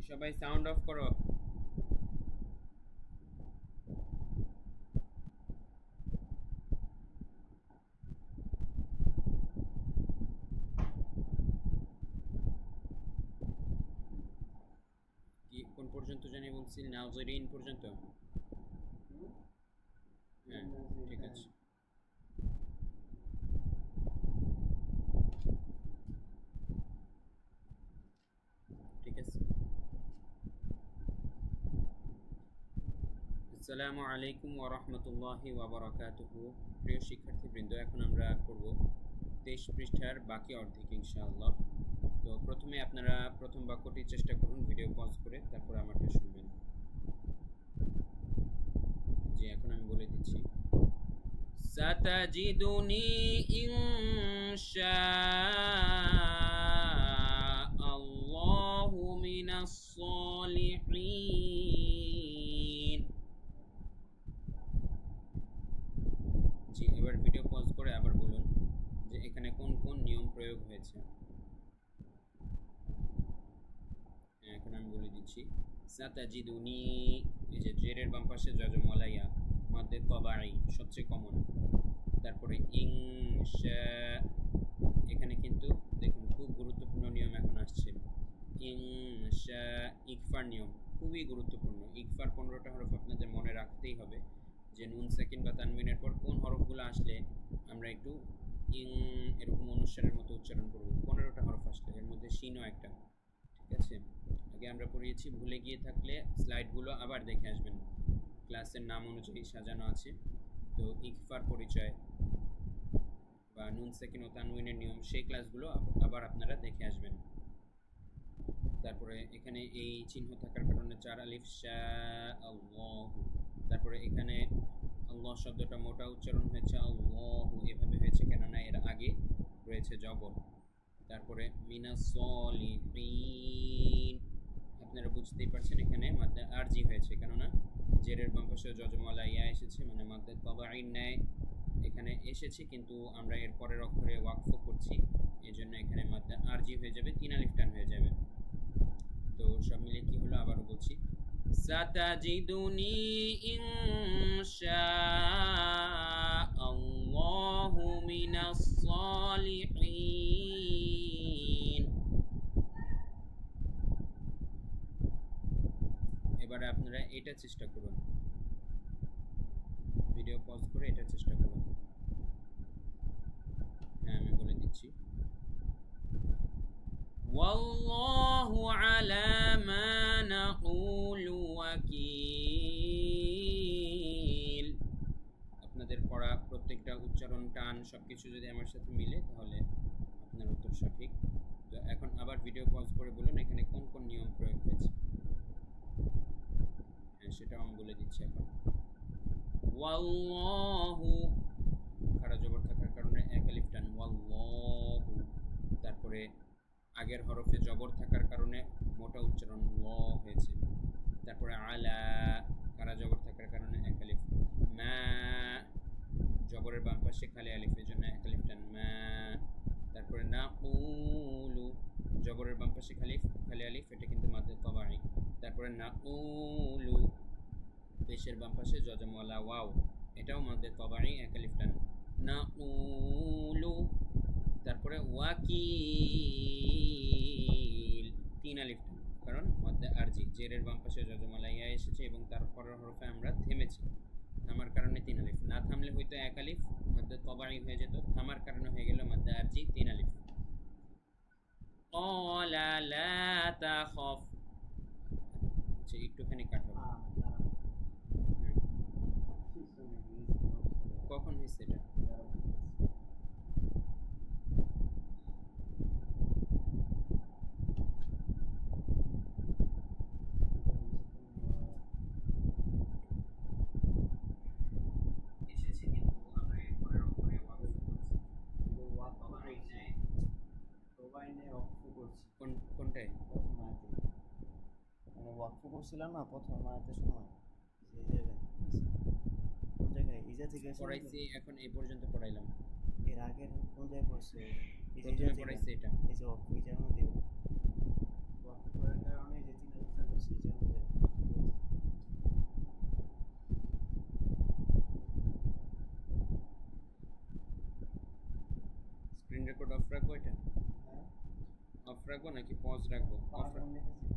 সবাই sound of করো। কি কোন পর্যন্ত জানি বলছি? নাজরিন পর্যন্ত? হ্যাঁ, ঠিক আছে। ঠিক আছে। আসসালামু আলাইকুম ওয়া রাহমাতুল্লাহি ওয়া বারাকাতুহু। প্রিয় শিক্ষার্থীবৃন্দ, এখন আমরা করব 23 পৃষ্ঠার বাকি অর্ধেক ইনশাআল্লাহ। তো প্রথমে আপনারা প্রথম বাক্যটি চেষ্টা করুন ভিডিও পজ করে, তারপর আমারটা শুনবেন। জি, এখন আমি বলে দিচ্ছি। সাতাজিদুনি ইনশাআল্লাহু মিনাস সালিহিন। জি, এবার ভিডিও পজ করে আবার বলুন যে এখানে কোন কোন নিয়ম প্রয়োগ হয়েছে। এখন আমি বলে দিচ্ছি। সাতাজিদুনি, এই যে জেরের বাম পাশে জজমলাইয়া মাদ্দে তবাই সবচেয়ে কমন। তারপরে ইনশা, এখানে কিন্তু দেখুন খুব গুরুত্বপূর্ণ নিয়ম এখন আসছে। ইনশা, ইকফার নিয়ম খুবই গুরুত্বপূর্ণ। ইকফার 15টা হরফ আপনাদের মনে রাখতেই হবে, যে নুন সেকেন্ড বা তানবিনের পর কোন হরফগুলো আসলে আমরা একটু ইং এরকম অনুসারের মতো উচ্চারণ করব। 15টা হরফ আসলে এর মধ্যে শিনও একটা। ঠিক আছে, আগে আমরা পড়িয়েছি, ভুলে গিয়ে থাকলে স্লাইডগুলো আবার দেখে আসবেন, ক্লাসের নাম অনুযায়ী সাজানো আছে। তো ইকফার পরিচয় বা নুন সেকিন ও তানউইনের নিয়ম, সেই ক্লাসগুলো আবার আপনারা দেখে আসবেন। তারপরে এখানে এই চিহ্ন থাকার কারণে 4 আলিফ শা আল্লাহ। তারপরে এখানে আল্লাহ শব্দটা মোটা উচ্চারণ হয়েছে, আল্লাহ এভাবে হয়েছে কেননা এর আগে রয়েছে জবর। তারপরে মিনাস সলিহিন, আপনারা বুঝতেই পারছেন এখানে মাদ্দা আরজি হয়েছে, কেননা জেরের বাম পাশে জজমওয়ালা ইয়া এসেছে, মানে মাদ্দা তবাইন ন্যায় এখানে এসেছে, কিন্তু আমরা এর পরের অক্ষরে ওয়াকফ করছি, এই জন্য এখানে মাদ্দা আরজি হয়ে যাবে, 3 আলিফ টান হয়ে যাবে। তো সব মিলিয়ে কি হলো আবারও বলছি। সাতাজিদুনি ইনশাআল্লাহু মিনাস সালিহিন। এবারে আপনারা এটা চেষ্টা করুন, ভিডিও পজ করে এটা চেষ্টা করুন। হ্যাঁ, আমি বলে দিচ্ছি। ওয়াল্লাহু আলা মা নাকুলু ওয়াকিল। আপনাদের পড়া প্রত্যেকটা উচ্চারণ, টান সবকিছু যদি আমার সাথে মিলে তাহলে আপনার উত্তর সঠিক। তো এখন আবার ভিডিও পজ করে বলুন এখানে কোন কোন নিয়ম প্রয়োগ হয়েছে। হ্যাঁ, সেটাও আমি বলে দিচ্ছি এখন। ওয়াল্লাহু, খাড়া জবর থাকার কারণে এক আলিফ টান, ওয়াল্লাহু। তারপরে আগের হরফে জবর থাকার কারণে মোটা উচ্চারণ ল হয়েছে। তারপরে আলা, খাড়া জবর থাকার কারণে এক আলিফ। মা, জবরের বাম পাশে খালি আলিফ, এর জন্য এক আলিফ টান, মা। তারপরে নাকুলু, জবরের বাম পাশে খালি আলিফ, এটা কিন্তু মাদ্দে তবাই। তারপরে নাকুলু, পেশের বাম পাশে জজমওয়ালা ওয়াও, এটাও মাদ্দে তবাই, এক আলিফ টান, নাকুলু। তারপরে ওয়াকিল, 3 আলিফ টান, কারণ মাদ্দে আরজি, জেরের বাম পাশে জজমওয়ালা ইয়া এসেছে এবং তার পরের হরফে আমরা থেমেছি, থামার কারণে 3 আলিফ। না থামলে হয়তো এক আলিফ মাদ্দে তবাই হয়ে যেত, থামার কারণে হয়ে গেল মাদ্দে আরজি, 3 আলিফ। ক্বালা লা তাখাফ, আচ্ছা একটুখানি কাটো। কখন হয়েছে এটা? এসেছে কিন্তু আমরা এর পরের অক্ষরে ওয়াকফ করছি। তবাইনে ওয়াকফ করছি। কোনটায়? প্রথম আয়াতে, মানে ওয়াকফ করছিলাম না প্রথম আয়াতের সময়, এই জায়গায় কোন জায়গায় ইজা থেকে পড়াইছি, এখন এই পর্যন্ত পড়াইলাম। এর আগের কোন জায়গায় পড়ছে? প্রথমে পড়াইছি এটা, এই যে ওয়াকফ, ইজার মধ্যে ওয়াকফ করার কারণে যে 3 আলিফ করছি যে স্ক্রিন রেকর্ড অফ রাখবো, এটা হ্যাঁ অফ রাখবো নাকি পজ রাখবো? অফ পারফর্ম লিখেছি